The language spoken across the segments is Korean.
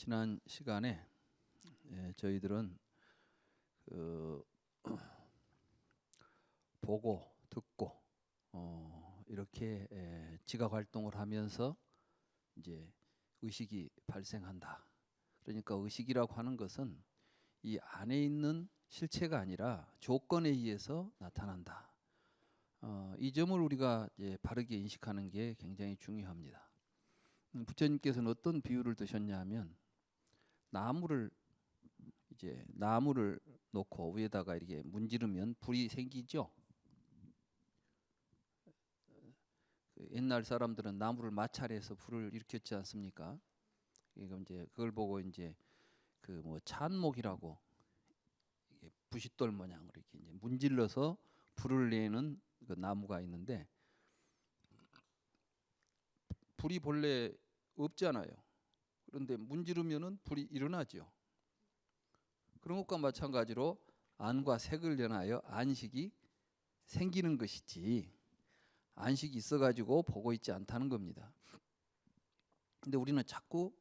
지난 시간에 저희들은 보고 듣고 이렇게 지각 활동을 하면서 이제 의식이 발생한다. 그러니까 의식이라고 하는 것은 이 안에 있는 실체가 아니라 조건에 의해서 나타난다. 이 점을 우리가 이제 바르게 인식하는 게 굉장히 중요합니다. 부처님께서는 어떤 비유를 드셨냐면 나무를 놓고 위에다가 이렇게 문지르면 불이 생기죠. 옛날 사람들은 나무를 마찰해서 불을 일으켰지 않습니까? 이거 이제 그걸 보고 이제 그 뭐 찬목이라고 이게 부싯돌 모양으로 이렇게 이제 문질러서 불을 내는 그 나무가 있는데 불이 본래 없잖아요. 그런데 문지르면은 불이 일어나죠. 그런 것과 마찬가지로 안과 색을 연하여 안식이 생기는 것이지 안식이 있어가지고 보고 있지 않다는 겁니다. 근데 우리는 자꾸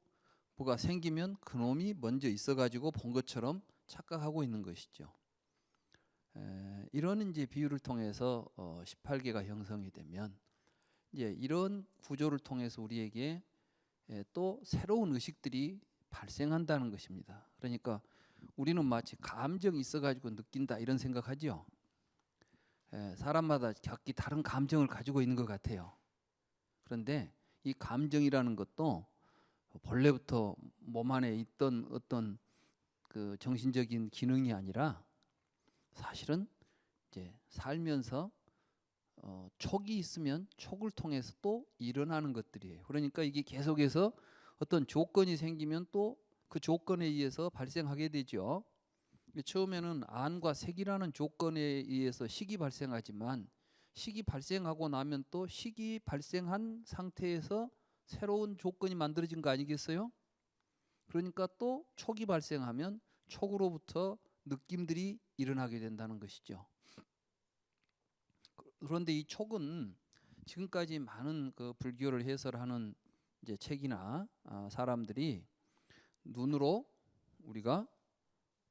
뭐가 생기면 그놈이 먼저 있어가지고 본 것처럼 착각하고 있는 것이죠. 이런 이제 비유를 통해서 18개가 형성이 되면 이제 이런 구조를 통해서 우리에게 또 새로운 의식들이 발생한다는 것입니다. 그러니까 우리는 마치 감정이 있어가지고 느낀다 이런 생각하죠. 사람마다 각기 다른 감정을 가지고 있는 것 같아요. 그런데 이 감정이라는 것도 본래부터 몸 안에 있던 어떤 그 정신적인 기능이 아니라 사실은 이제 살면서 촉이 있으면 촉을 통해서 또 일어나는 것들이에요. 그러니까 이게 계속해서 어떤 조건이 생기면 또 그 조건에 의해서 발생하게 되죠. 처음에는 안과 색이라는 조건에 의해서 식이 발생하지만 식이 발생하고 나면 또 식이 발생한 상태에서 새로운 조건이 만들어진 거 아니겠어요? 그러니까 또 촉이 발생하면 촉으로부터 느낌들이 일어나게 된다는 것이죠. 그런데 이 촉은 지금까지 많은 그 불교를 해설하는 이제 책이나 사람들이 눈으로 우리가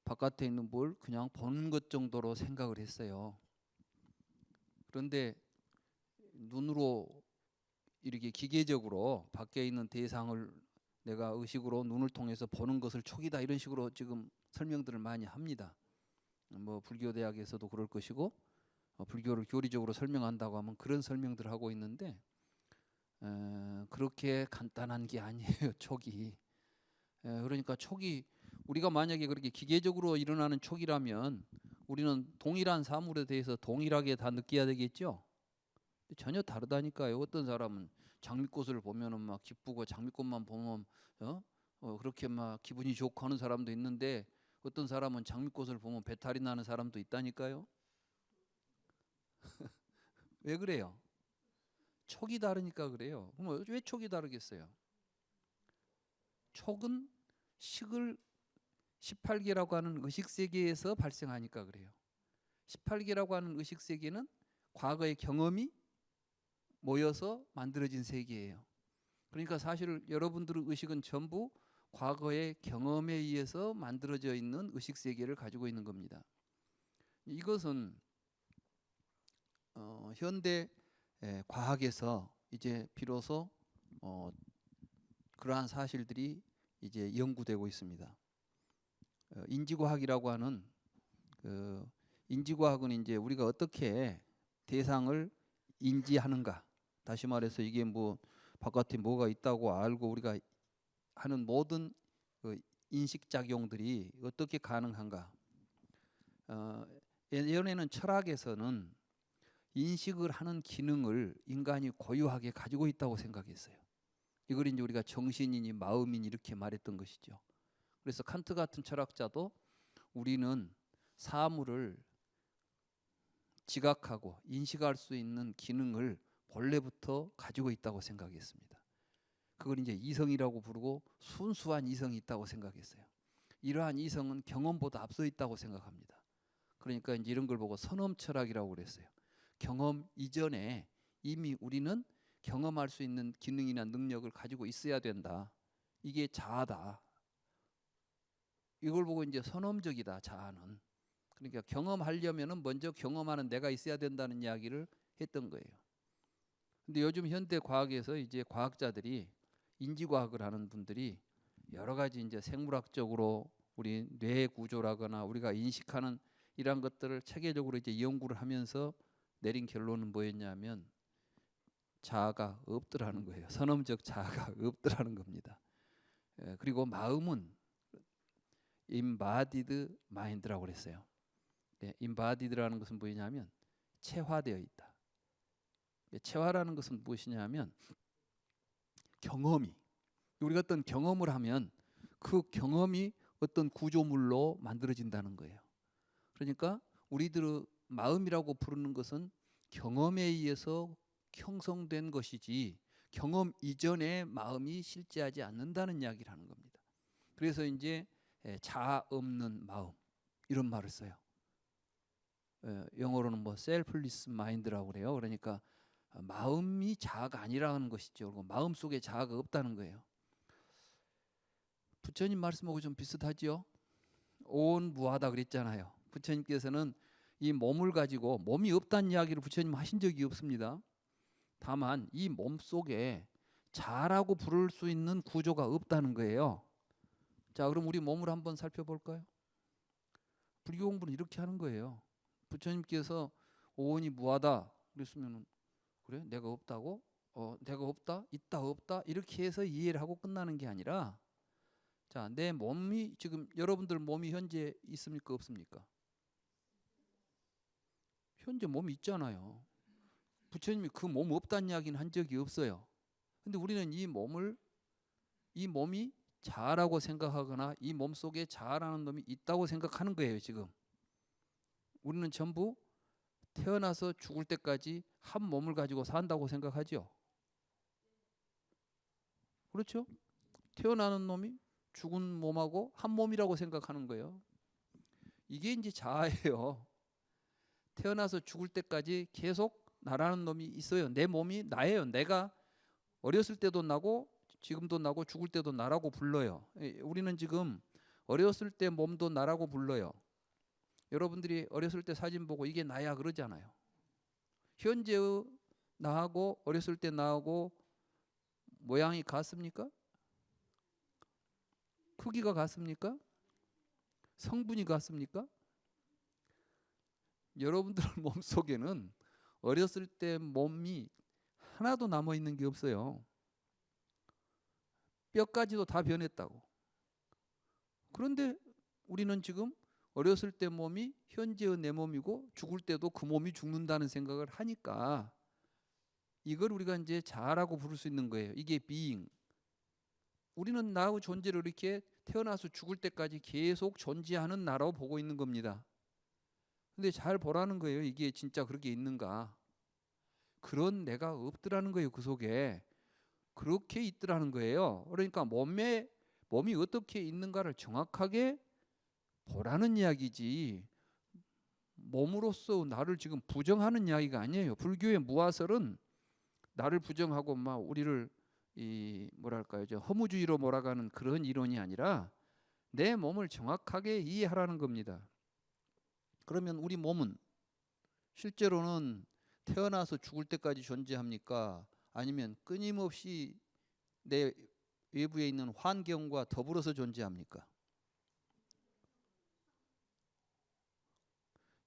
바깥에 있는 뭘 그냥 보는 것 정도로 생각을 했어요. 그런데 눈으로 이렇게 기계적으로 밖에 있는 대상을 내가 의식으로 눈을 통해서 보는 것을 촉이다 이런 식으로 지금 설명들을 많이 합니다. 뭐 불교 대학에서도 그럴 것이고 불교를 교리적으로 설명한다고 하면 그런 설명들을 하고 있는데 그렇게 간단한 게 아니에요. 촉이. 그러니까 촉이 우리가 만약에 그렇게 기계적으로 일어나는 촉이라면 우리는 동일한 사물에 대해서 동일하게 다 느껴야 되겠죠. 전혀 다르다니까요. 어떤 사람은 장미꽃을 보면은 막 기쁘고 장미꽃만 보면 그렇게 막 기분이 좋고 하는 사람도 있는데 어떤 사람은 장미꽃을 보면 배탈이 나는 사람도 있다니까요. 왜 그래요? 촉이 다르니까 그래요. 그럼 왜 촉이 다르겠어요? 촉은 식을 18개라고 하는 의식세계에서 발생하니까 그래요. 18개라고 하는 의식세계는 과거의 경험이 모여서 만들어진 세계예요. 그러니까 사실 여러분들의 의식은 전부 과거의 경험에 의해서 만들어져 있는 의식세계를 가지고 있는 겁니다. 이것은 현대 과학에서 이제 비로소 그러한 사실들이 이제 연구되고 있습니다. 인지과학이라고 하는 인지과학은 이제 우리가 어떻게 대상을 인지하는가. 다시 말해서 이게 뭐 바깥에 뭐가 있다고 알고 우리가 하는 모든 인식 작용들이 어떻게 가능한가. 예전에는 철학에서는 인식을 하는 기능을 인간이 고유하게 가지고 있다고 생각했어요. 이걸 이제 우리가 정신이니 마음이니 이렇게 말했던 것이죠. 그래서 칸트 같은 철학자도 우리는 사물을 지각하고 인식할 수 있는 기능을 본래부터 가지고 있다고 생각했습니다. 그걸 이제 이성이라고 부르고 순수한 이성이 있다고 생각했어요. 이러한 이성은 경험보다 앞서 있다고 생각합니다. 그러니까 이제 이런 걸 보고 선엄 철학이라고 그랬어요. 경험 이전에 이미 우리는 경험할 수 있는 기능이나 능력을 가지고 있어야 된다. 이게 자아다. 이걸 보고 이제 선험적이다 자아는. 그러니까 경험하려면은 먼저 경험하는 내가 있어야 된다는 이야기를 했던 거예요. 근데 요즘 현대 과학에서 이제 과학자들이 인지과학을 하는 분들이 여러 가지 이제 생물학적으로 우리 뇌 구조라거나 우리가 인식하는 이런 것들을 체계적으로 이제 연구를 하면서 내린 결론은 뭐였냐면 자아가 없더라는 거예요. 선험적 자아가 없더라는 겁니다. 그리고 마음은 embodied mind라고 그랬어요. embodied라는 것은 뭐냐면 체화되어 있다. 체화라는 것은 무엇이냐면 경험이, 우리가 어떤 경험을 하면 그 경험이 어떤 구조물로 만들어진다는 거예요. 그러니까 우리들의 마음이라고 부르는 것은 경험에 의해서 형성된 것이지 경험 이전의 마음이 실제하지 않는다는 이야기를 하는 겁니다. 그래서 이제 자아 없는 마음 이런 말을 써요. 영어로는 뭐 selfless mind라고 그래요. 그러니까 마음이 자아가 아니라는 것이죠. 그리고 마음 속에 자아가 없다는 거예요. 부처님 말씀하고 좀 비슷하지요. 오온무하다 그랬잖아요. 부처님께서는 이 몸을 가지고 몸이 없다는 이야기를 부처님 하신 적이 없습니다. 다만 이 몸 속에 자아라고 부를 수 있는 구조가 없다는 거예요. 자, 그럼 우리 몸을 한번 살펴볼까요? 불교 공부는 이렇게 하는 거예요. 부처님께서 오온이 무하다 그랬으면 그래? 내가 없다고? 내가 없다? 있다 없다? 이렇게 해서 이해를 하고 끝나는 게 아니라 자, 내 몸이 지금 여러분들 몸이 현재 있습니까? 없습니까? 현재 몸이 있잖아요. 부처님이 그 몸 없다는 이야기는 한 적이 없어요. 근데 우리는 이 몸이 자아라고 생각하거나 이 몸 속에 자아라는 놈이 있다고 생각하는 거예요, 지금. 우리는 전부 태어나서 죽을 때까지 한 몸을 가지고 산다고 생각하죠. 그렇죠? 태어나는 놈이 죽은 몸하고 한 몸이라고 생각하는 거예요. 이게 이제 자아예요. 태어나서 죽을 때까지 계속 나라는 놈이 있어요. 내 몸이 나예요. 내가 어렸을 때도 나고 지금도 나고 죽을 때도 나라고 불러요. 우리는 지금 어렸을 때 몸도 나라고 불러요. 여러분들이 어렸을 때 사진 보고 이게 나야 그러잖아요. 현재의 나하고 어렸을 때 나하고 모양이 같습니까? 크기가 같습니까? 성분이 같습니까? 여러분들 몸속에는 어렸을 때 몸이 하나도 남아있는 게 없어요. 뼈까지도 다 변했다고. 그런데 우리는 지금 어렸을 때 몸이 현재의 내 몸이고 죽을 때도 그 몸이 죽는다는 생각을 하니까 이걸 우리가 이제 자아라고 부를 수 있는 거예요. 이게 being. 우리는 나의 존재를 이렇게 태어나서 죽을 때까지 계속 존재하는 나라고 보고 있는 겁니다. 근데 잘 보라는 거예요. 이게 진짜 그렇게 있는가. 그런 내가 없더라는 거예요. 그 속에. 그렇게 있더라는 거예요. 그러니까 몸이 어떻게 있는가를 정확하게 보라는 이야기지 몸으로서 나를 지금 부정하는 이야기가 아니에요. 불교의 무아설은 나를 부정하고 막 우리를 이 뭐랄까요, 허무주의로 몰아가는 그런 이론이 아니라 내 몸을 정확하게 이해하라는 겁니다. 그러면 우리 몸은 실제로는 태어나서 죽을 때까지 존재합니까? 아니면 끊임없이 내 외부에 있는 환경과 더불어서 존재합니까?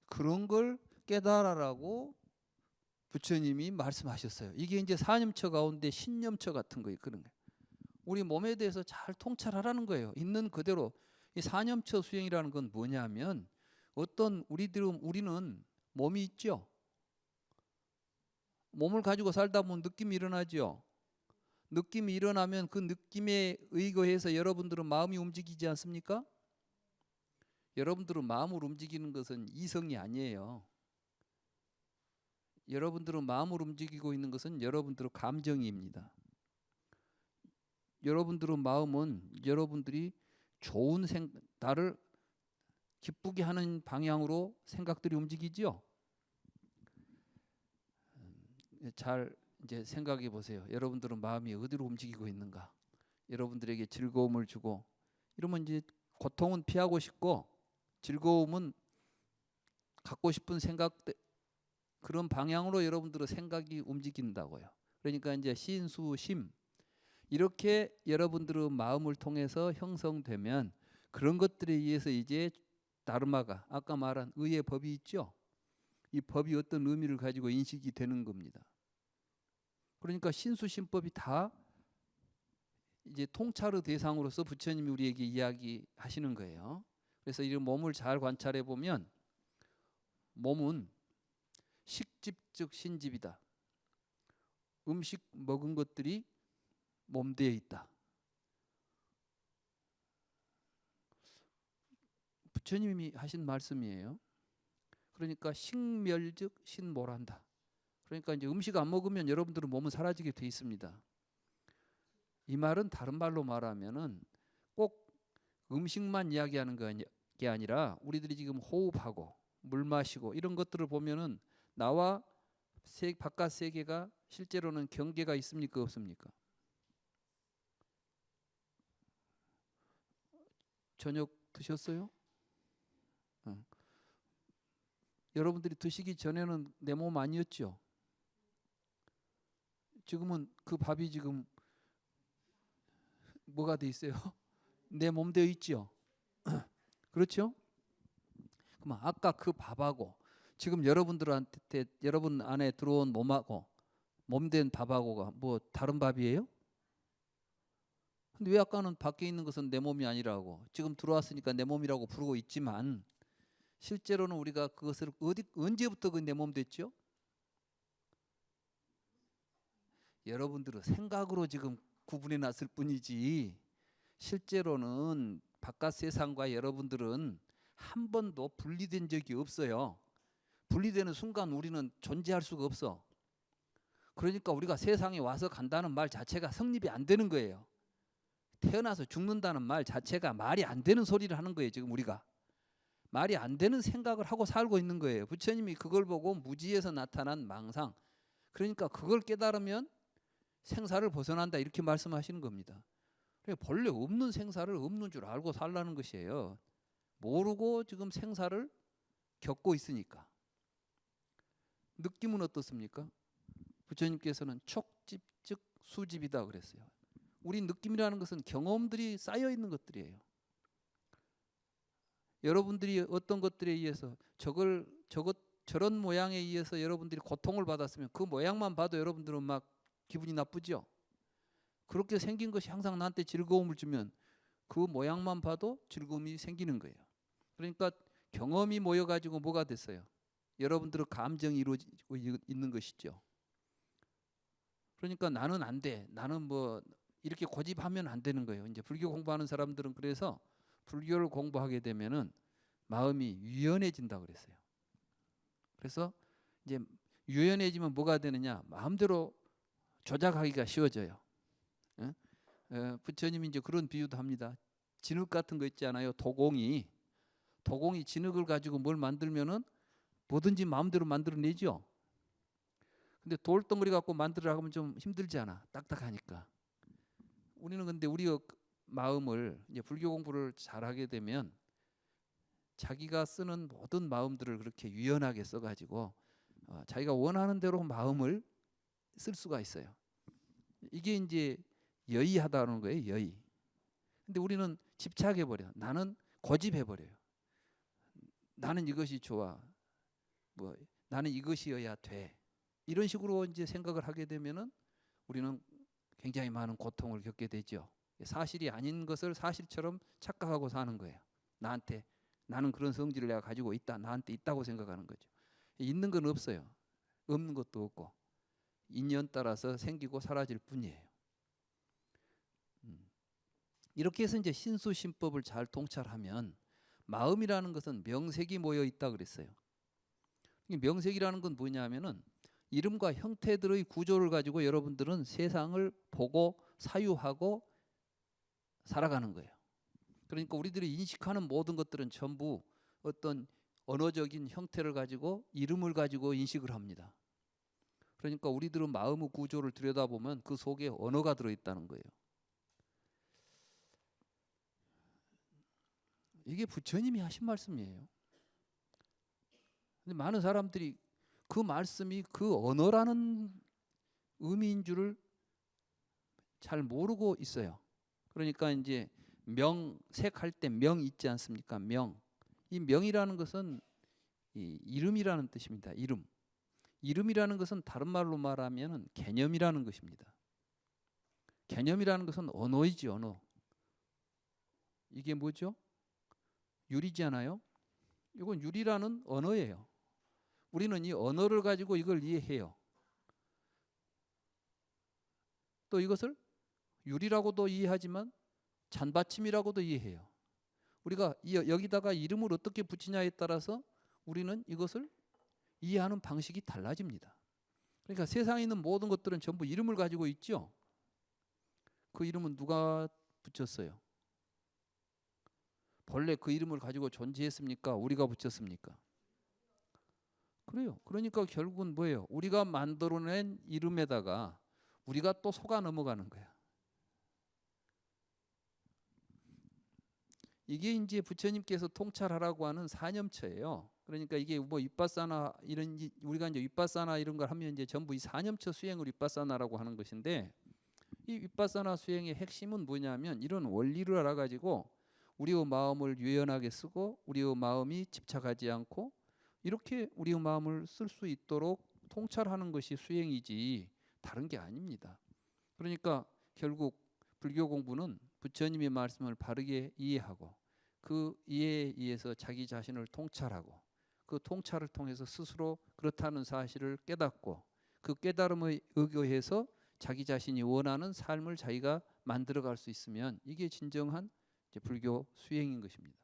그런 걸 깨달아라고 부처님이 말씀하셨어요. 이게 이제 사념처 가운데 신념처 같은 거예요. 그런 거예요. 우리 몸에 대해서 잘 통찰하라는 거예요. 있는 그대로. 이 사념처 수행이라는 건 뭐냐면 어떤 우리는 몸이 있죠. 몸을 가지고 살다 보면 느낌이 일어나죠. 느낌이 일어나면 그 느낌에 의거해서 여러분들은 마음이 움직이지 않습니까? 여러분들은 마음을 움직이는 것은 이성이 아니에요. 여러분들은 마음을 움직이고 있는 것은 여러분들의 감정입니다. 여러분들의 마음은 여러분들이 좋은 나를 기쁘게 하는 방향으로 생각들이 움직이죠. 잘 이제 생각해 보세요. 여러분들은 마음이 어디로 움직이고 있는가? 여러분들에게 즐거움을 주고 이러면 이제 고통은 피하고 싶고 즐거움은 갖고 싶은 생각 그런 방향으로 여러분들의 생각이 움직인다고요. 그러니까 이제 신수심 이렇게 여러분들의 마음을 통해서 형성되면 그런 것들에 의해서 이제 다르마가 아까 말한 의의 법이 있죠. 이 법이 어떤 의미를 가지고 인식이 되는 겁니다. 그러니까 신수심법이 다 이제 통찰의 대상으로서 부처님이 우리에게 이야기하시는 거예요. 그래서 이 몸을 잘 관찰해 보면 몸은 식집 즉 신집이다. 음식 먹은 것들이 몸대에 있다. 부처님이 하신 말씀이에요. 그러니까 식멸즉 신모란다. 그러니까 이제 음식 안 먹으면 여러분들은 몸은 사라지게 돼 있습니다. 이 말은 다른 말로 말하면은 꼭 음식만 이야기하는 게 아니라 우리들이 지금 호흡하고 물 마시고 이런 것들을 보면은 나와 바깥 세계가 실제로는 경계가 있습니까 없습니까? 저녁 드셨어요? 여러분들이 드시기 전에는 내 몸 아니었죠? 지금은 그 밥이 지금 뭐가 돼 있어요? 내 몸 되어 있죠? 그렇죠? 그럼 아까 그 밥하고 지금 여러분들한테 여러분 안에 들어온 몸하고 몸된 밥하고가 뭐 다른 밥이에요? 근데 왜 아까는 밖에 있는 것은 내 몸이 아니라고 지금 들어왔으니까 내 몸이라고 부르고 있지만 실제로는 우리가 그것을 언제부터 그 내 몸 됐죠? 여러분들은 생각으로 지금 구분해 놨을 뿐이지 실제로는 바깥 세상과 여러분들은 한 번도 분리된 적이 없어요. 분리되는 순간 우리는 존재할 수가 없어. 그러니까 우리가 세상에 와서 간다는 말 자체가 성립이 안 되는 거예요. 태어나서 죽는다는 말 자체가 말이 안 되는 소리를 하는 거예요. 지금 우리가. 말이 안 되는 생각을 하고 살고 있는 거예요. 부처님이 그걸 보고 무지에서 나타난 망상. 그러니까 그걸 깨달으면 생사를 벗어난다 이렇게 말씀하시는 겁니다. 그러니까 본래 없는 생사를 없는 줄 알고 살라는 것이에요. 모르고 지금 생사를 겪고 있으니까. 느낌은 어떻습니까? 부처님께서는 촉집 즉 수집이다 그랬어요. 우리 느낌이라는 것은 경험들이 쌓여 있는 것들이에요. 여러분들이 어떤 것들에 의해서 저런 모양에 의해서 여러분들이 고통을 받았으면 그 모양만 봐도 여러분들은 막 기분이 나쁘죠. 그렇게 생긴 것이 항상 나한테 즐거움을 주면 그 모양만 봐도 즐거움이 생기는 거예요. 그러니까 경험이 모여가지고 뭐가 됐어요? 여러분들의 감정이 이루어지고 있는 것이죠. 그러니까 나는 안 돼. 나는 뭐 이렇게 고집하면 안 되는 거예요. 이제 불교 공부하는 사람들은 그래서 불교를 공부하게 되면은 마음이 유연해진다 그랬어요. 그래서 이제 유연해지면 뭐가 되느냐? 마음대로 조작하기가 쉬워져요. 부처님이 이제 그런 비유도 합니다. 진흙 같은 거 있지 않아요? 도공이 진흙을 가지고 뭘 만들면은 뭐든지 마음대로 만들어내죠. 근데 돌덩어리 갖고 만들으라고 하면 좀 힘들잖아. 딱딱하니까. 우리는 근데 우리의 마음을 이제 불교 공부를 잘하게 되면 자기가 쓰는 모든 마음들을 그렇게 유연하게 써가지고 자기가 원하는 대로 마음을 쓸 수가 있어요. 이게 이제 여의하다는 거예요. 여의. 근데 우리는 집착해 버려. 나는 고집해 버려요. 나는 이것이 좋아. 뭐 나는 이것이어야 돼. 이런 식으로 이제 생각을 하게 되면은 우리는 굉장히 많은 고통을 겪게 되죠. 사실이 아닌 것을 사실처럼 착각하고 사는 거예요. 나는 그런 성질을 내가 가지고 있다. 나한테 있다고 생각하는 거죠. 있는 건 없어요. 없는 것도 없고 인연 따라서 생기고 사라질 뿐이에요. 이렇게 해서 이제 신수심법을 잘 통찰하면 마음이라는 것은 명색이 모여 있다 그랬어요. 명색이라는 건 뭐냐면은 이름과 형태들의 구조를 가지고 여러분들은 세상을 보고 사유하고 살아가는 거예요. 그러니까 우리들이 인식하는 모든 것들은 전부 어떤 언어적인 형태를 가지고 이름을 가지고 인식을 합니다. 그러니까 우리들은 마음의 구조를 들여다보면 그 속에 언어가 들어있다는 거예요. 이게 부처님이 하신 말씀이에요. 근데 많은 사람들이 그 말씀이 그 언어라는 의미인 줄을 잘 모르고 있어요. 그러니까 이제 명색할 때 명 있지 않습니까? 명. 이 명이라는 것은 이 이름이라는 뜻입니다. 이름. 이름이라는 것은 다른 말로 말하면 개념이라는 것입니다. 개념이라는 것은 언어이지, 언어. 이게 뭐죠? 유리잖아요. 이건 유리라는 언어예요. 우리는 이 언어를 가지고 이걸 이해해요. 또 이것을 유리라고도 이해하지만 잔받침이라고도 이해해요. 우리가 여기다가 이름을 어떻게 붙이냐에 따라서 우리는 이것을 이해하는 방식이 달라집니다. 그러니까 세상에 있는 모든 것들은 전부 이름을 가지고 있죠. 그 이름은 누가 붙였어요? 본래 그 이름을 가지고 존재했습니까? 우리가 붙였습니까? 그래요. 그러니까 결국은 뭐예요? 우리가 만들어낸 이름에다가 우리가 또 속아 넘어가는 거야. 이게 이제 부처님께서 통찰하라고 하는 사념처예요. 그러니까 이게 뭐 윗바사나 이런 우리가 이제 윗바사나 이런 걸 하면 이제 전부 이 사념처 수행을 윗바사나라고 하는 것인데, 이 윗바사나 수행의 핵심은 뭐냐면 이런 원리를 알아가지고 우리의 마음을 유연하게 쓰고 우리의 마음이 집착하지 않고 이렇게 우리의 마음을 쓸 수 있도록 통찰하는 것이 수행이지 다른 게 아닙니다. 그러니까 결국 불교 공부는 부처님의 말씀을 바르게 이해하고 그 이해에 의해서 자기 자신을 통찰하고 그 통찰을 통해서 스스로 그렇다는 사실을 깨닫고 그 깨달음에 의거해서 자기 자신이 원하는 삶을 자기가 만들어갈 수 있으면 이게 진정한 이제 불교 수행인 것입니다.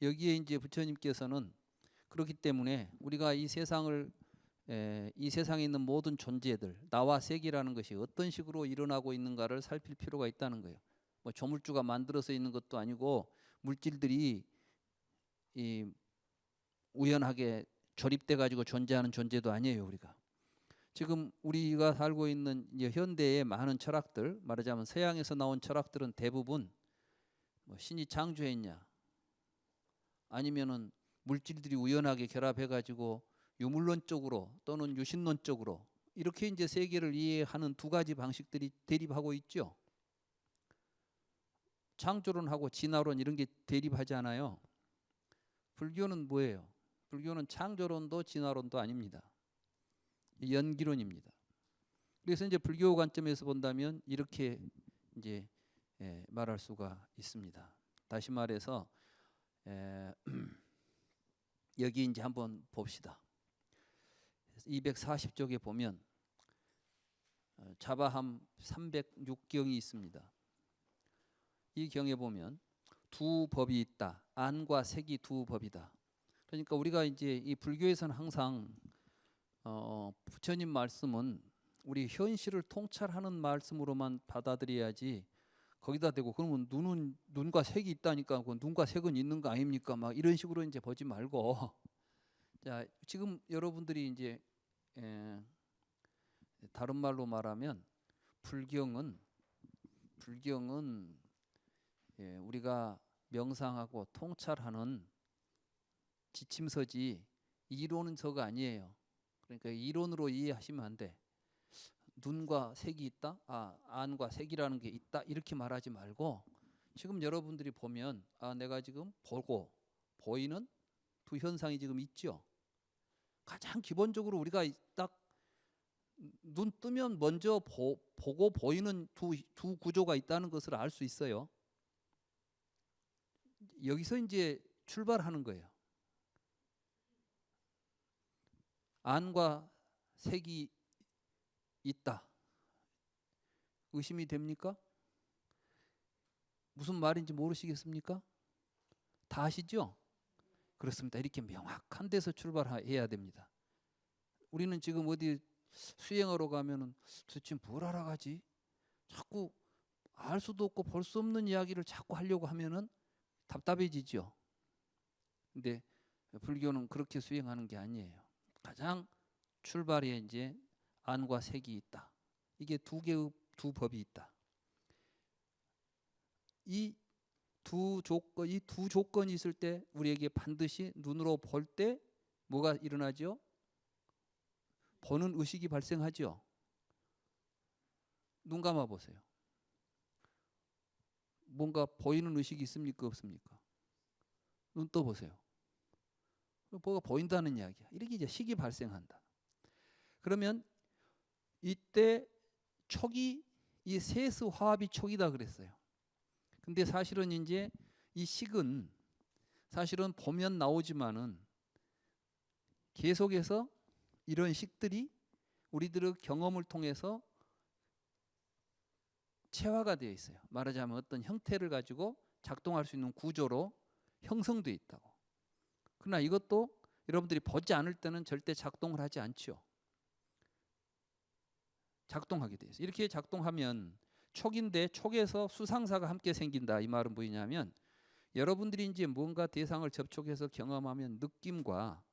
여기에 이제 부처님께서는 그렇기 때문에 우리가 이 세상을 이 세상에 있는 모든 존재들, 나와 세계라는 것이 어떤 식으로 일어나고 있는가를 살필 필요가 있다는 거예요. 뭐 조물주가 만들어서 있는 것도 아니고 물질들이 이 우연하게 조립돼 가지고 존재하는 존재도 아니에요. 우리가 지금 우리가 살고 있는 이제 현대의 많은 철학들, 말하자면 서양에서 나온 철학들은 대부분 뭐 신이 창조했냐, 아니면은 물질들이 우연하게 결합해가지고 유물론적으로 또는 유신론적으로 이렇게 이제 세계를 이해하는 두 가지 방식들이 대립하고 있죠. 창조론하고 진화론 이런 게 대립하지 않아요. 불교는 뭐예요? 불교는 창조론도 진화론도 아닙니다. 연기론입니다. 그래서 이제 불교 관점에서 본다면 이렇게 이제 말할 수가 있습니다. 다시 말해서 여기 이제 한번 봅시다. 240쪽에 보면 자바함 306경이 있습니다. 이 경에 보면 두 법이 있다. 안과 색이 두 법이다. 그러니까 우리가 이제 이 불교에서는 항상 부처님 말씀은 우리 현실을 통찰하는 말씀으로만 받아들여야지 거기다 대고 그러면 눈과 색이 있다니까 그 눈과 색은 있는 거 아닙니까? 막 이런 식으로 이제 보지 말고 자, 지금 여러분들이 이제 다른 말로 말하면 불경은 우리가 명상하고 통찰하는 지침서지 이론서가 아니에요. 그러니까 이론으로 이해하시면 안 돼. 눈과 색이 있다? 안과 색이라는 게 있다? 이렇게 말하지 말고 지금 여러분들이 보면 내가 지금 보고 보이는 두 현상이 지금 있죠. 가장 기본적으로 우리가 딱 눈 뜨면 먼저 보고 보이는 두 구조가 있다는 것을 알 수 있어요. 여기서 이제 출발하는 거예요. 안과 색이 있다. 의심이 됩니까? 무슨 말인지 모르시겠습니까? 다 아시죠? 그렇습니다. 이렇게 명확한 데서 출발해야 됩니다. 우리는 지금 어디 수행하러 가면은 도대체 뭘 알아가지? 자꾸 알 수도 없고 볼 수 없는 이야기를 자꾸 하려고 하면은 답답해지죠. 근데 불교는 그렇게 수행하는 게 아니에요. 가장 출발에 이제 안과 색이 있다. 이게 두 개의 두 법이 있다. 이 두 조건이 있을 때 우리에게 반드시 눈으로 볼 때 뭐가 일어나죠? 보는 의식이 발생하죠. 눈 감아 보세요. 뭔가 보이는 의식이 있습니까? 없습니까? 눈 떠 보세요. 뭐가 보인다는 이야기야. 이렇게 이제 식이 발생한다. 그러면 이때 촉이 이 세수 화합이 촉이다 그랬어요. 근데 사실은 이제 이 식은 사실은 보면 나오지만은 계속해서 이런 식들이 우리들의 경험을 통해서 체화가 되어 있어요. 말하자면 어떤 형태를 가지고 작동할 수 있는 구조로 형성되어 있다고. 그러나 이것도 여러분들이 보지 않을 때는 절대 작동을 하지 않죠. 작동하게 되어 있어요. 이렇게 작동하면 촉인데 촉에서 수상사가 함께 생긴다. 이 말은 뭐냐면 여러분들이 이제 뭔가 대상을 접촉해서 경험하면 느낌과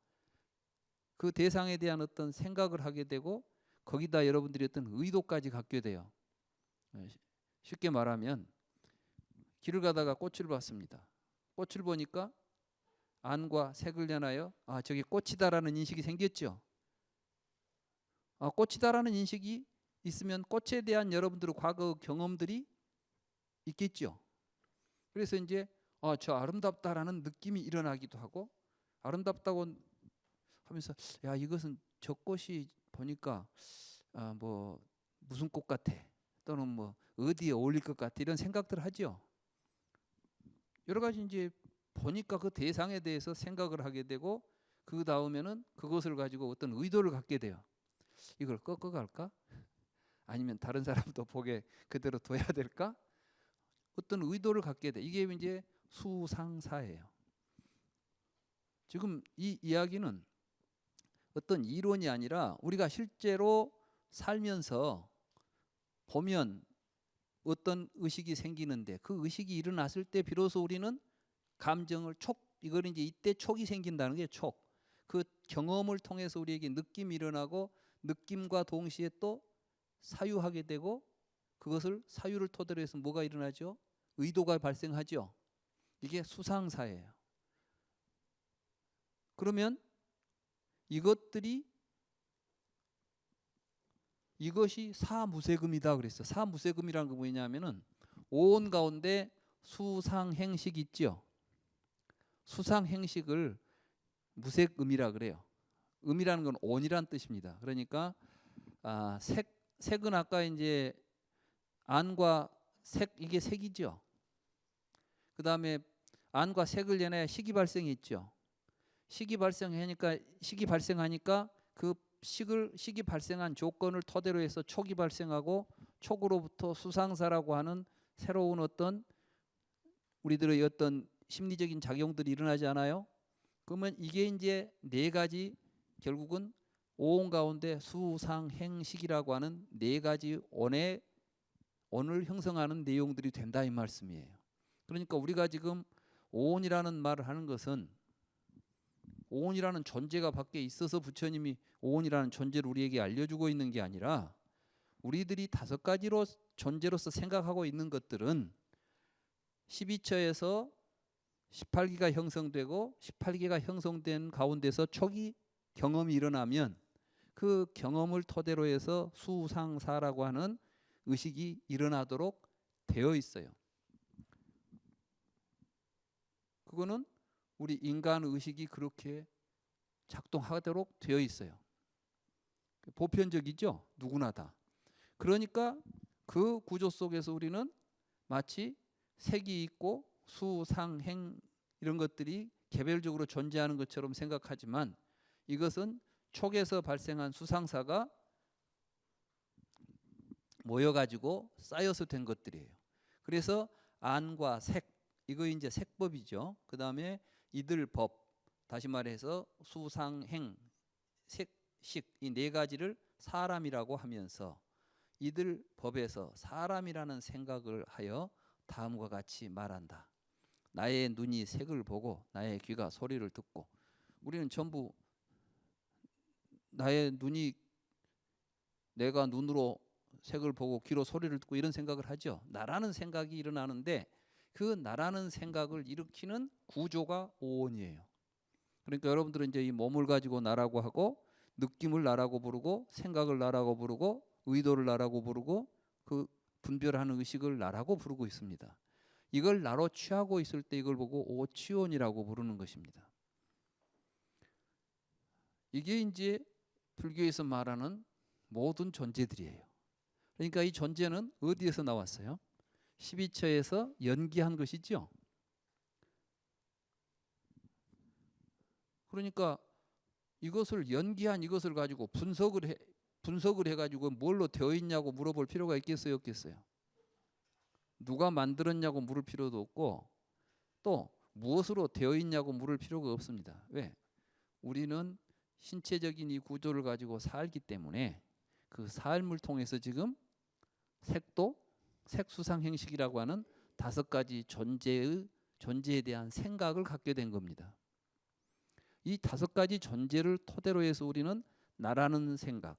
그 대상에 대한 어떤 생각을 하게 되고 거기다 여러분들이 어떤 의도까지 갖게 돼요. 쉽게 말하면 길을 가다가 꽃을 봤습니다. 꽃을 보니까 안과 색을 연하여 저게 꽃이다라는 인식이 생겼죠. 꽃이다라는 인식이 있으면 꽃에 대한 여러분들의 과거 경험들이 있겠죠. 그래서 이제 저 아름답다라는 느낌이 일어나기도 하고 아름답다고 하면서 야 이것은 저 꽃이 보니까 뭐 무슨 꽃 같아 또는 뭐 어디에 어울릴 것 같아 이런 생각들을 하죠. 여러 가지 이제 보니까 그 대상에 대해서 생각을 하게 되고 그 다음에는 그것을 가지고 어떤 의도를 갖게 돼요. 이걸 꺾어갈까? 아니면 다른 사람도 보게 그대로 둬야 될까? 어떤 의도를 갖게 돼. 이게 이제 수상사예요. 지금 이 이야기는 어떤 이론이 아니라 우리가 실제로 살면서 보면 어떤 의식이 생기는데 그 의식이 일어났을 때 비로소 우리는 감정을 이걸 이제 이때 촉이 생긴다는 게 촉. 그 경험을 통해서 우리에게 느낌이 일어나고 느낌과 동시에 또 사유하게 되고 그것을 사유를 토대로 해서 뭐가 일어나죠? 의도가 발생하죠. 이게 수상사예요. 그러면 이것이 사무세금이다 그랬어. 사무세금이라는 거 뭐냐면은 오온 가운데 수상행식 있죠. 수상행식을 무색음이라 그래요. 음이라는 건 온이란 뜻입니다. 그러니까 색은 아까 이제 안과 색 이게 색이죠. 그 다음에 안과 색을 연해 식이 발생했죠. 식이 발생하니까 그 식이 발생한 조건을 토대로 해서 촉이 발생하고 촉으로부터 수상사라고 하는 새로운 어떤 우리들의 어떤 심리적인 작용들이 일어나지 않아요? 그러면 이게 이제 네 가지 결국은 오온 가운데 수상행식이라고 하는 네 가지 온을 형성하는 내용들이 된다 이 말씀이에요. 그러니까 우리가 지금 오온이라는 말을 하는 것은 오온이라는 존재가 밖에 있어서 부처님이 오온이라는 존재를 우리에게 알려주고 있는 게 아니라 우리들이 5가지로 존재로서 생각하고 있는 것들은 12처에서 18기가 형성되고 18기가 형성된 가운데서 초기 경험이 일어나면 그 경험을 토대로 해서 수상사라고 하는 의식이 일어나도록 되어 있어요. 그거는 우리 인간 의식이 그렇게 작동하도록 되어 있어요. 보편적이죠. 누구나 다. 그러니까 그 구조 속에서 우리는 마치 색이 있고 수상행 이런 것들이 개별적으로 존재하는 것처럼 생각하지만 이것은 촉에서 발생한 수상사가 모여가지고 쌓여서 된 것들이에요. 그래서 안과 색 이거 이제 색법이죠. 그 다음에 이들 법 다시 말해서 수상행 색식 이 네 가지를 사람이라고 하면서 이들 법에서 사람이라는 생각을 하여 다음과 같이 말한다. 나의 눈이 색을 보고 나의 귀가 소리를 듣고 우리는 전부 내가 눈으로 색을 보고 귀로 소리를 듣고 이런 생각을 하죠. 나라는 생각이 일어나는데 그 나라는 생각을 일으키는 구조가 오온이에요. 그러니까 여러분들은 이제 이 몸을 가지고 나라고 하고 느낌을 나라고 부르고 생각을 나라고 부르고 의도를 나라고 부르고 그 분별하는 의식을 나라고 부르고 있습니다. 이걸 나로 취하고 있을 때 이걸 보고 오치온이라고 부르는 것입니다. 이게 이제 불교에서 말하는 모든 존재들이에요. 그러니까 이 존재는 어디에서 나왔어요? 12처에서 연기한 것이죠. 그러니까 이것을 연기한 이것을 가지고 분석을 해가지고 뭘로 되어 있냐고 물어볼 필요가 있겠어요, 없겠어요? 누가 만들었냐고 물을 필요도 없고 또 무엇으로 되어 있냐고 물을 필요가 없습니다. 왜? 우리는 신체적인 이 구조를 가지고 살기 때문에 그 삶을 통해서 지금 색도 색수상행식이라고 하는 5가지 존재에 대한 생각을 갖게 된 겁니다. 이 5가지 존재를 토대로 해서 우리는 나라는 생각,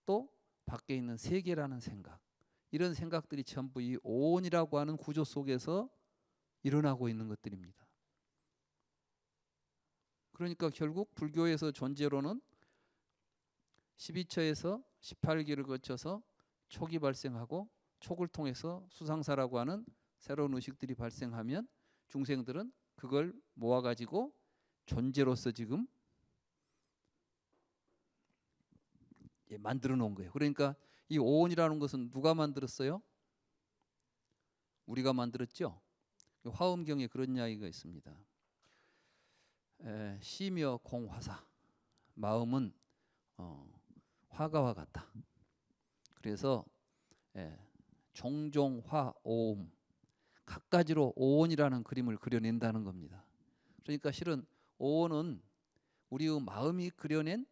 또 밖에 있는 세계라는 생각, 이런 생각들이 전부 이 오온이라고 하는 구조 속에서 일어나고 있는 것들입니다. 그러니까 결국 불교에서 존재로는 12처에서 18기를 거쳐서 촉이 발생하고 촉을 통해서 수상사라고 하는 새로운 의식들이 발생하면 중생들은 그걸 모아가지고 존재로서 지금 만들어 놓은 거예요. 그러니까 이 오온이라는 것은 누가 만들었어요? 우리가 만들었죠. 화엄경에 그런 이야기가 있습니다. 시며 공화사, 마음은 화가와 같다. 그래서 종종화오음, 각가지로 오온이라는 그림을 그려낸다는 겁니다. 그러니까 실은 오온은 우리의 마음이 그려낸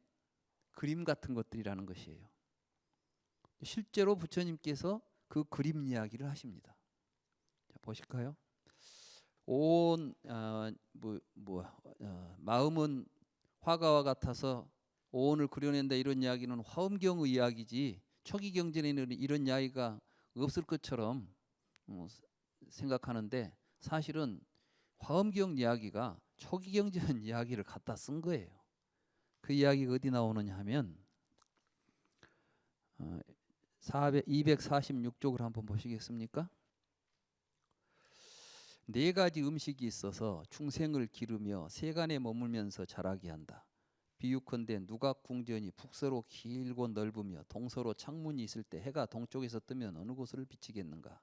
그림 같은 것들이라는 것이에요. 실제로 부처님께서 그 그림 이야기를 하십니다. 자, 보실까요? 오온 마음은 화가와 같아서 오온을 그려낸다, 이런 이야기는 화엄경의 이야기지 초기경전에는 이런 이야기가 없을 것처럼 생각하는데, 사실은 화엄경 이야기가 초기경전 이야기를 갖다 쓴 거예요. 그 이야기가 어디 나오느냐 하면 246쪽을 한번 보시겠습니까? 4가지 음식이 있어서 충생을 기르며 세간에 머물면서 자라게 한다. 비유컨대 누각 궁전이 북서로 길고 넓으며 동서로 창문이 있을 때 해가 동쪽에서 뜨면 어느 곳을 비추겠는가?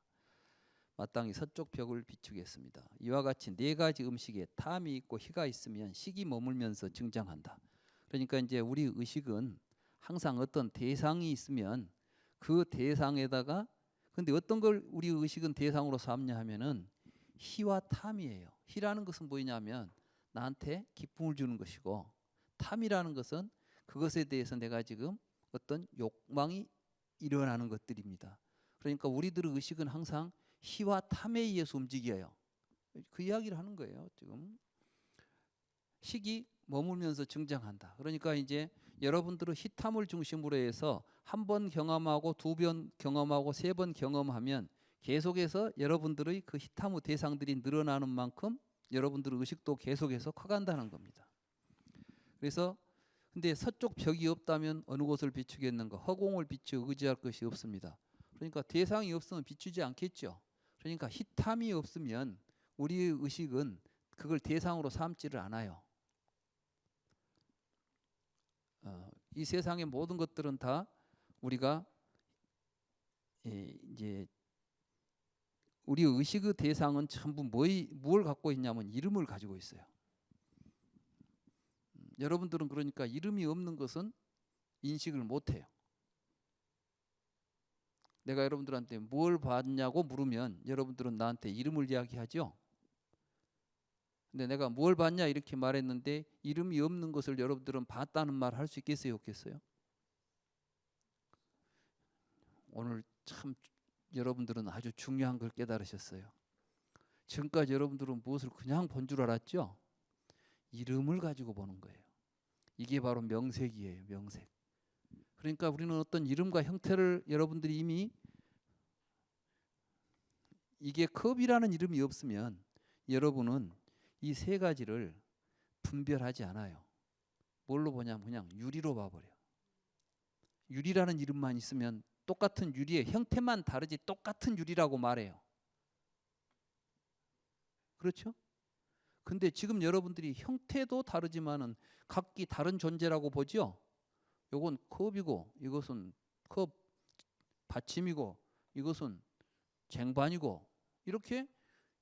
마땅히 서쪽 벽을 비추겠습니다. 이와 같이 4가지 음식에 탐이 있고 희가 있으면 식이 머물면서 증장한다. 그러니까 이제 우리 의식은 항상 어떤 대상이 있으면 그 대상에다가, 근데 어떤 걸 우리 의식은 대상으로 삼냐 하면은 희와 탐이에요. 희라는 것은 뭐냐면 나한테 기쁨을 주는 것이고, 탐이라는 것은 그것에 대해서 내가 지금 어떤 욕망이 일어나는 것들입니다. 그러니까 우리들의 의식은 항상 희와 탐에 의해서 움직여요. 그 이야기를 하는 거예요. 지금 식이 머물면서 증장한다. 그러니까 이제 여러분들은 희탐을 중심으로 해서 1번 경험하고 2번 경험하고 3번 경험하면 계속해서 여러분들의 그 희탐의 대상들이 늘어나는 만큼 여러분들의 의식도 계속해서 커간다는 겁니다. 그래서 근데 서쪽 벽이 없다면 어느 곳을 비추겠는가? 허공을 비추어 의지할 것이 없습니다. 그러니까 대상이 없으면 비추지 않겠죠. 그러니까 희탐이 없으면 우리의 의식은 그걸 대상으로 삼지를 않아요. 이 세상의 모든 것들은 다 우리가 이제 우리 의식의 대상은 전부 뭘 갖고 있냐면 이름을 가지고 있어요. 여러분들은 그러니까 이름이 없는 것은 인식을 못해요. 내가 여러분들한테 뭘 봤냐고 물으면 여러분들은 나한테 이름을 이야기하죠. 근데 내가 뭘 봤냐 이렇게 말했는데 이름이 없는 것을 여러분들은 봤다는 말 할 수 있겠어요, 없겠어요? 오늘 참 여러분들은 아주 중요한 걸 깨달으셨어요. 지금까지 여러분들은 무엇을 그냥 본 줄 알았죠? 이름을 가지고 보는 거예요. 이게 바로 명색이에요, 명색. 그러니까 우리는 어떤 이름과 형태를 여러분들이 이미 이게 컵이라는 이름이 없으면 여러분은 이 세 가지를 분별하지 않아요. 뭘로 보냐면 그냥 유리로 봐버려. 유리라는 이름만 있으면 똑같은 유리의 형태만 다르지 똑같은 유리라고 말해요. 그렇죠? 근데 지금 여러분들이 형태도 다르지만은 각기 다른 존재라고 보죠. 요건 컵이고 이것은 컵 받침이고 이것은 쟁반이고 이렇게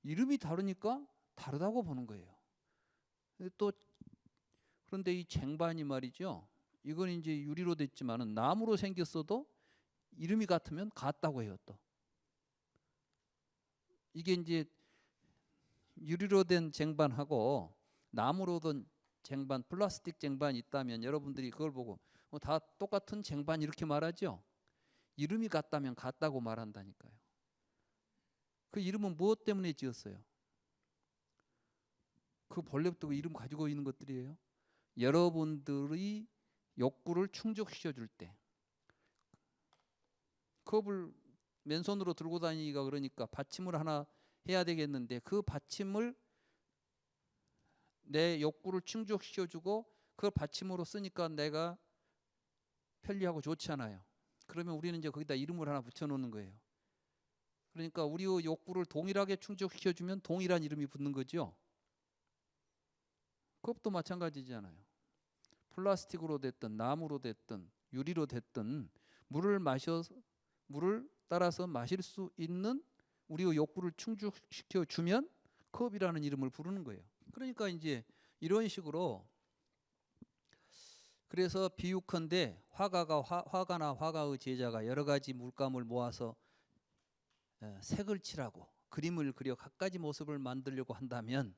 이름이 다르니까 다르다고 보는 거예요. 또 그런데 이 쟁반이 말이죠. 이건 이제 유리로 됐지만은 나무로 생겼어도 이름이 같으면 같다고 해요. 또 이게 이제 유리로 된 쟁반하고 나무로 된 쟁반, 플라스틱 쟁반이 있다면 여러분들이 그걸 보고 다 똑같은 쟁반 이렇게 말하죠. 이름이 같다면 같다고 말한다니까요. 그 이름은 무엇 때문에 지었어요? 그 본래부터 그 이름 가지고 있는 것들이에요. 여러분들이 욕구를 충족시켜 줄 때 컵을 맨손으로 들고 다니기가 그러니까 받침을 하나 해야 되겠는데 그 받침을 내 욕구를 충족시켜주고 그걸 받침으로 쓰니까 내가 편리하고 좋잖아요. 그러면 우리는 이제 거기다 이름을 하나 붙여놓는 거예요. 그러니까 우리의 욕구를 동일하게 충족시켜주면 동일한 이름이 붙는 거죠. 그것도 마찬가지잖아요. 플라스틱으로 됐든 나무로 됐든 유리로 됐든 물을 따라서 마실 수 있는 우리의 욕구를 충족시켜 주면 컵이라는 이름을 부르는 거예요. 그러니까 이제 이런 식으로 그래서 비유컨대 화가나 화가의 제자가 여러 가지 물감을 모아서 색을 칠하고 그림을 그려 갖가지 모습을 만들려고 한다면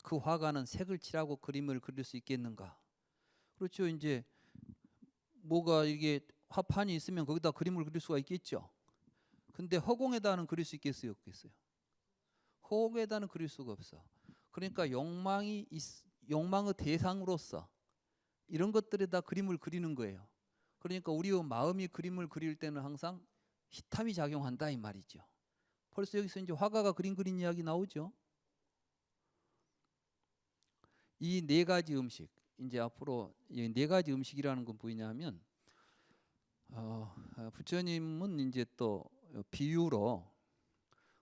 그 화가는 색을 칠하고 그림을 그릴 수 있겠는가? 그렇죠. 이제 뭐가 이게 화판이 있으면 거기다 그림을 그릴 수가 있겠죠. 근데 허공에다는 그릴 수 있겠어요, 없겠어요? 허공에다는 그릴 수가 없어. 그러니까 욕망의 대상으로서 이런 것들에다 그림을 그리는 거예요. 그러니까 우리의 마음이 그림을 그릴 때는 항상 히탐이 작용한다 이 말이죠. 벌써 여기서 이제 화가가 그림 그린 이야기 나오죠. 이 네 가지 음식, 이제 앞으로 이 네 가지 음식이라는 건 뭐냐면 부처님은 이제 또 비유로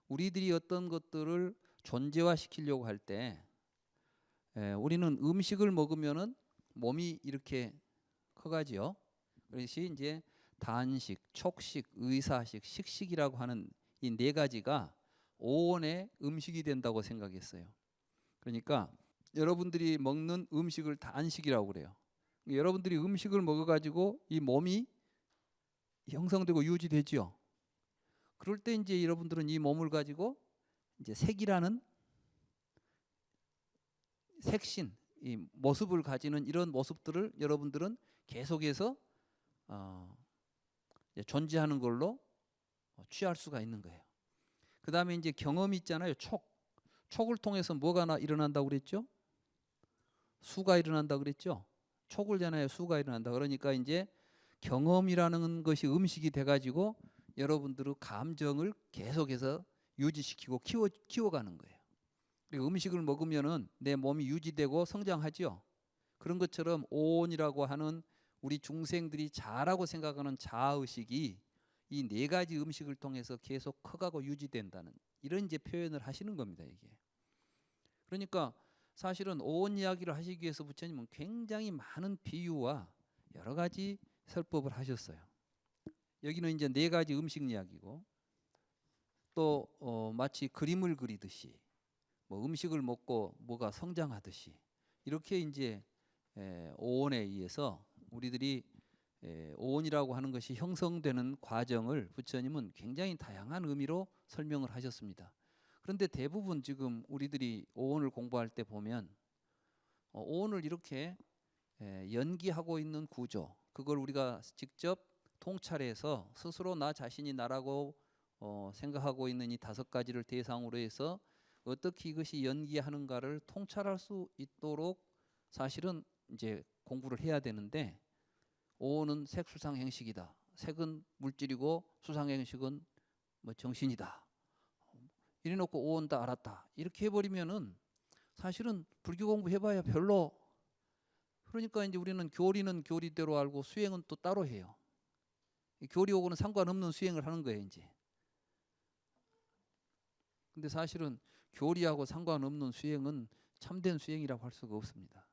우리들이 어떤 것들을 존재화시키려고 할 때 우리는 음식을 먹으면은 몸이 이렇게 커가지요. 그것이 이제 단식, 촉식, 의사식, 식식이라고 하는 이 네 가지가 오온의 음식이 된다고 생각했어요. 그러니까 여러분들이 먹는 음식을 단식이라고 그래요. 여러분들이 음식을 먹어가지고 이 몸이 형성되고 유지되지요. 그럴 때 이제 여러분들은 이 몸을 가지고 이제 색이라는 색신, 이 모습을 가지는 이런 모습들을 여러분들은 계속해서 존재하는 걸로 취할 수가 있는 거예요. 그 다음에 이제 경험이 있잖아요. 촉을 통해서 뭐가 일어난다고 그랬죠? 수가 일어난다고 그랬죠? 촉을 잖아요. 수가 일어난다. 그러니까 이제 경험이라는 것이 음식이 돼가지고 여러분들의 감정을 계속해서 유지시키고 키워가는 거예요. 그리고 음식을 먹으면은 내 몸이 유지되고 성장하죠. 그런 것처럼 오온이라고 하는 우리 중생들이 자라고 생각하는 자아의식이 이 네 가지 음식을 통해서 계속 커가고 유지된다는 이런 이제 표현을 하시는 겁니다. 이게. 그러니까 사실은 오온 이야기를 하시기 위해서 부처님은 굉장히 많은 비유와 여러 가지 설법을 하셨어요. 여기는 이제 네 가지 음식 이야기고 또 마치 그림을 그리듯이 뭐 음식을 먹고 뭐가 성장하듯이 이렇게 이제 오온에 의해서 우리들이 오온이라고 하는 것이 형성되는 과정을 부처님은 굉장히 다양한 의미로 설명을 하셨습니다. 그런데 대부분 지금 우리들이 오온을 공부할 때 보면 오온을 이렇게 연기하고 있는 구조, 그걸 우리가 직접 통찰해서 스스로 나 자신이 나라고 생각하고 있는 이 다섯 가지를 대상으로 해서 어떻게 이것이 연기하는가를 통찰할 수 있도록 사실은 이제 공부를 해야 되는데 오온은 색수상행식이다. 색은 물질이고 수상행식은 뭐 정신이다. 이래놓고 오온다 알았다 이렇게 해버리면은 사실은 불교 공부해봐야 별로. 그러니까 이제 우리는 교리는 교리대로 알고 수행은 또 따로 해요. 교리하고는 상관없는 수행을 하는 거예요 이제. 근데 사실은 교리하고 상관없는 수행은 참된 수행이라고 할 수가 없습니다.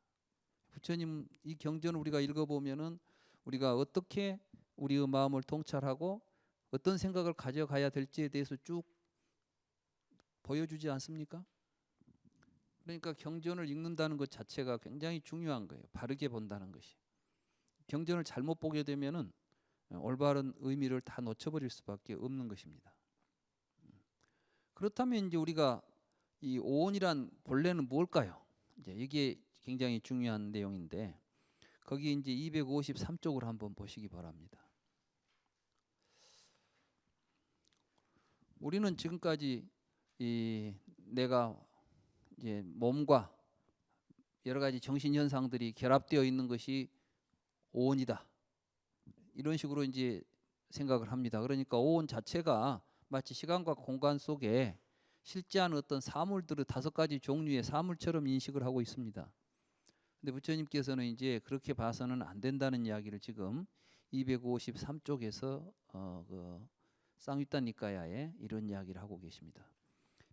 부처님 이 경전을 우리가 읽어보면은 우리가 어떻게 우리의 마음을 통찰하고 어떤 생각을 가져가야 될지에 대해서 쭉 보여주지 않습니까? 그러니까 경전을 읽는다는 것 자체가 굉장히 중요한 거예요. 바르게 본다는 것이. 경전을 잘못 보게 되면은 올바른 의미를 다 놓쳐버릴 수밖에 없는 것입니다. 그렇다면 이제 우리가 이 오온이란 본래는 뭘까요? 이제 이게 굉장히 중요한 내용인데 거기 이제 253쪽을 한번 보시기 바랍니다. 우리는 지금까지 이 내가 이제 몸과 여러 가지 정신 현상들이 결합되어 있는 것이 오온이다. 이런 식으로 이제 생각을 합니다. 그러니까 오온 자체가 마치 시간과 공간 속에 실제한 어떤 사물들의 5가지 종류의 사물처럼 인식을 하고 있습니다. 근데 부처님께서는 이제 그렇게 봐서는 안 된다는 이야기를 지금 253쪽에서 그 쌍윗단 니까야에 이런 이야기를 하고 계십니다.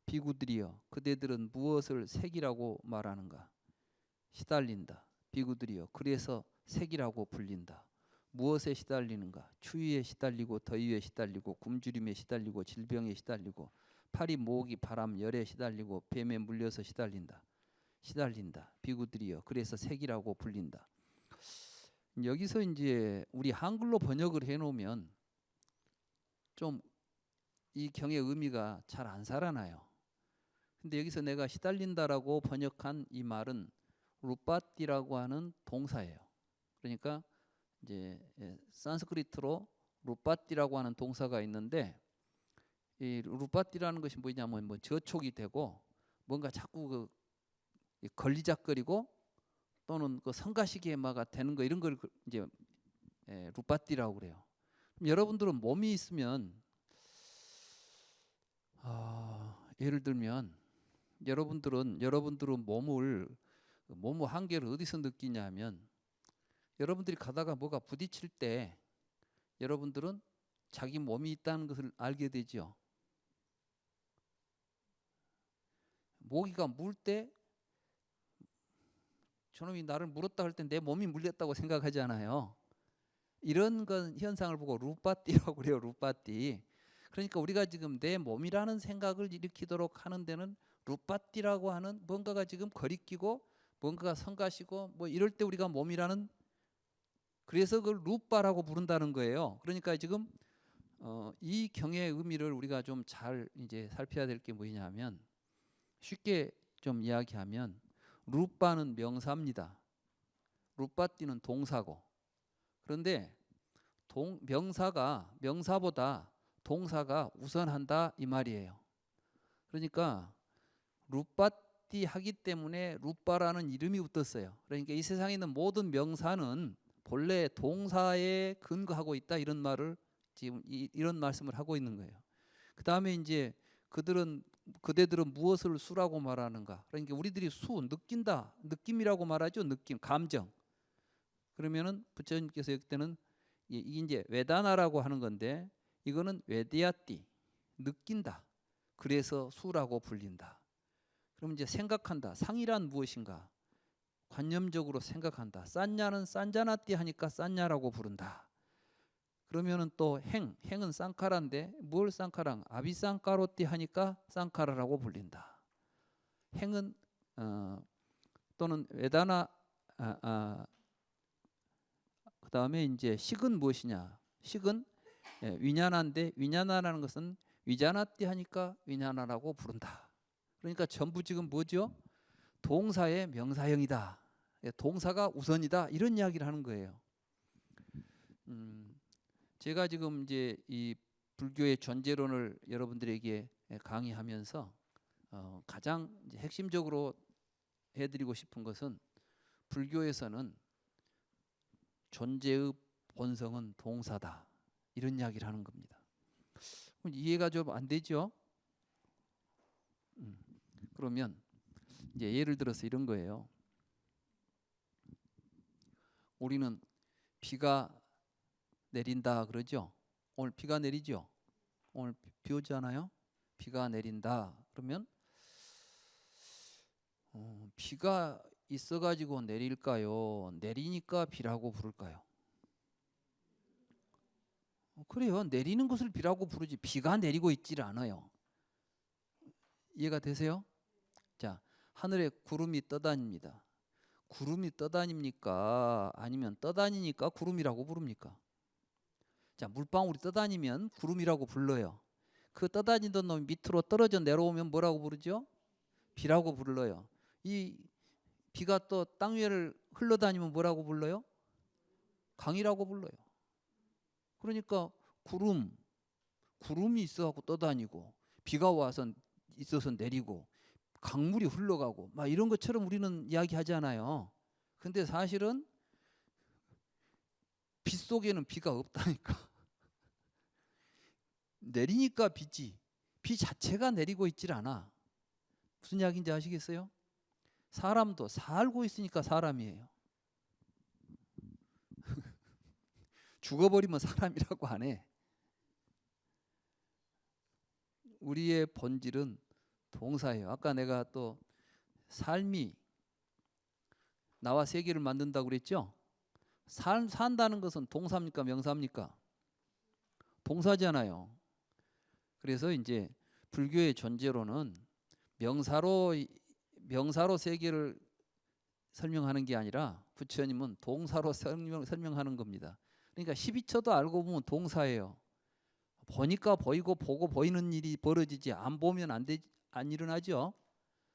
비구들이여 그대들은 무엇을 색이라고 말하는가? 시달린다. 비구들이여 그래서 색이라고 불린다. 무엇에 시달리는가? 추위에 시달리고 더위에 시달리고 굶주림에 시달리고 질병에 시달리고 파리 모기 바람 열에 시달리고 뱀에 물려서 시달린다. 비구들이여 그래서 색이라고 불린다. 여기서 이제 우리 한글로 번역을 해놓으면 좀 이 경의 의미가 잘 안 살아나요. 근데 여기서 내가 시달린다라고 번역한 이 말은 루빠띠라고 하는 동사예요. 그러니까 이제 산스크리트로 루빠띠라고 하는 동사가 있는데 이 루빠띠라는 것이 뭐냐면 뭐 저촉이 되고 뭔가 자꾸 그 걸리작거리고 또는 그 성가시개마가 되는 거 이런 걸 이제 루빠띠라고 그래요. 여러분들은 몸이 있으면 예를 들면 여러분들은 몸의 한계를 어디서 느끼냐면 여러분들이 가다가 뭐가 부딪힐 때 여러분들은 자기 몸이 있다는 것을 알게 되죠. 모기가 물 때 저놈이 나를 물었다 할 때 내 몸이 물렸다고 생각하잖아요. 이런 건 현상을 보고 루빠띠라고 그래요. 루빠띠. 그러니까 우리가 지금 내 몸이라는 생각을 일으키도록 하는 데는 루빠띠라고 하는 뭔가가 지금 거리끼고 뭔가가 성가시고 뭐 이럴 때 우리가 몸이라는 그래서 그걸 루빠라고 부른다는 거예요. 그러니까 지금 이 경의 의미를 우리가 좀 잘 이제 살펴야 될 게 뭐냐면 쉽게 좀 이야기하면 루빠는 명사입니다. 루빠띠는 동사고 그런데 명사보다 동사가 우선한다 이 말이에요. 그러니까 루빠띠 하기 때문에 루빠라는 이름이 붙었어요. 그러니까 이 세상에 있는 모든 명사는 본래 동사에 근거하고 있다 이런 말을 지금 이런 말씀을 하고 있는 거예요. 그 다음에 이제 그대들은 무엇을 수라고 말하는가? 그러니까 우리들이 느낀다, 느낌이라고 말하죠. 느낌, 감정. 그러면은 부처님께서 여기 때는 이게 이제 웨다나라고 하는 건데 이거는 웨디아띠, 느낀다. 그래서 수라고 불린다. 그럼 이제 생각한다. 상이란 무엇인가? 관념적으로 생각한다. 싼냐는 싼자나띠 하니까 싼냐라고 부른다. 그러면은 또 행은 쌍카라인데 뭘 쌍카랑 아비쌍카로띠 하니까 쌍카라라고 불린다. 행은 또는 웨다나 그 다음에 이제 식은 무엇이냐? 식은 위냐나인데 위냐나라는 것은 위자나띠 하니까 위냐나라고 부른다. 그러니까 전부 지금 뭐죠? 동사의 명사형이다. 동사가 우선이다. 이런 이야기를 하는 거예요. 제가 지금 이제 이 불교의 존재론을 여러분들에게 강의하면서 가장 이제 핵심적으로 해드리고 싶은 것은 불교에서는 존재의 본성은 동사다. 이런 이야기를 하는 겁니다. 이해가 좀 안 되죠? 그러면 이제 예를 들어서 이런 거예요. 우리는 비가 내린다 그러죠. 오늘 비가 내리죠. 오늘 비 오지 않아요? 비가 내린다. 그러면 비가 있어가지고 내릴까요? 내리니까 비라고 부를까요? 그래요. 내리는 것을 비라고 부르지 비가 내리고 있질 않아요. 이해가 되세요? 자, 하늘에 구름이 떠다닙니다. 구름이 떠다닙니까? 아니면 떠다니니까 구름이라고 부릅니까? 자, 물방울이 떠다니면 구름이라고 불러요. 그 떠다니던 놈이 밑으로 떨어져 내려오면 뭐라고 부르죠? 비라고 불러요. 이 비가 또 땅 위를 흘러다니면 뭐라고 불러요? 강이라고 불러요. 그러니까 구름이 있어갖고 떠다니고 비가 와서 있어서 내리고 강물이 흘러가고 막 이런 것처럼 우리는 이야기하잖아요. 근데 사실은 비 속에는 비가 없다니까. 내리니까 비지. 비 자체가 내리고 있질 않아. 무슨 이야기인지 아시겠어요? 사람도 살고 있으니까 사람이에요. 죽어버리면 사람이라고 안 해. 우리의 본질은 동사예요. 아까 내가 또 삶이 나와 세계를 만든다고 그랬죠? 산다는 것은 동사입니까? 명사입니까? 동사잖아요. 그래서 이제 불교의 존재로는 명사로 세계를 설명하는 게 아니라 부처님은 동사로 설명하는 겁니다. 그러니까 12처도 알고 보면 동사예요. 보니까 보이고 보고 보이는 일이 벌어지지 안 보면 안 일어나죠.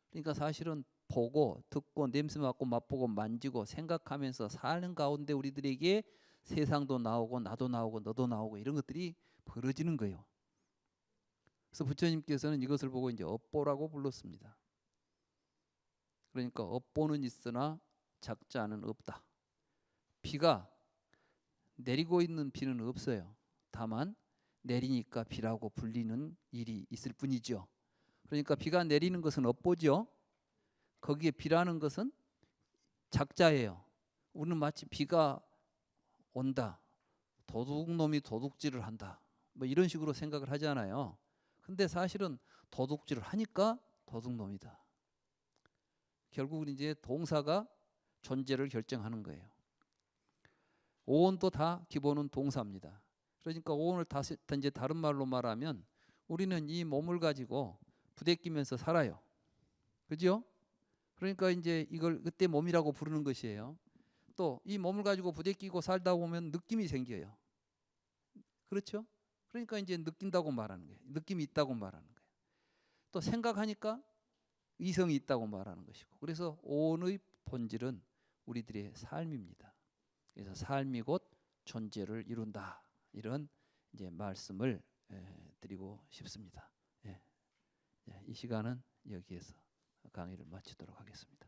그러니까 사실은 보고 듣고 냄새 맡고 맛보고 만지고 생각하면서 사는 가운데 우리들에게 세상도 나오고 나도 나오고 너도 나오고 이런 것들이 벌어지는 거예요. 그래서 부처님께서는 이것을 보고 이제 업보라고 불렀습니다. 그러니까 업보는 있으나 작자는 없다. 비가 내리고 있는 비는 없어요. 다만 내리니까 비라고 불리는 일이 있을 뿐이죠. 그러니까 비가 내리는 것은 업보죠. 거기에 비라는 것은 작자예요. 우리는 마치 비가 온다. 도둑놈이 도둑질을 한다. 뭐 이런 식으로 생각을 하잖아요. 근데 사실은 도둑질을 하니까 도둑놈이다. 결국은 이제 동사가 존재를 결정하는 거예요. 오온도 다 기본은 동사입니다. 그러니까 오온을 이제 다른 말로 말하면 우리는 이 몸을 가지고 부대끼면서 살아요. 그죠? 그러니까 이제 이걸 그때 몸이라고 부르는 것이에요. 또 이 몸을 가지고 부대끼고 살다 보면 느낌이 생겨요. 그렇죠? 그러니까 이제 느낀다고 말하는 거예요. 느낌이 있다고 말하는 거예요. 또 생각하니까 이성이 있다고 말하는 것이고. 그래서 오온의 본질은 우리들의 삶입니다. 그래서 삶이 곧 존재를 이룬다. 이런 이제 말씀을 드리고 싶습니다. 이 시간은 여기에서 강의를 마치도록 하겠습니다.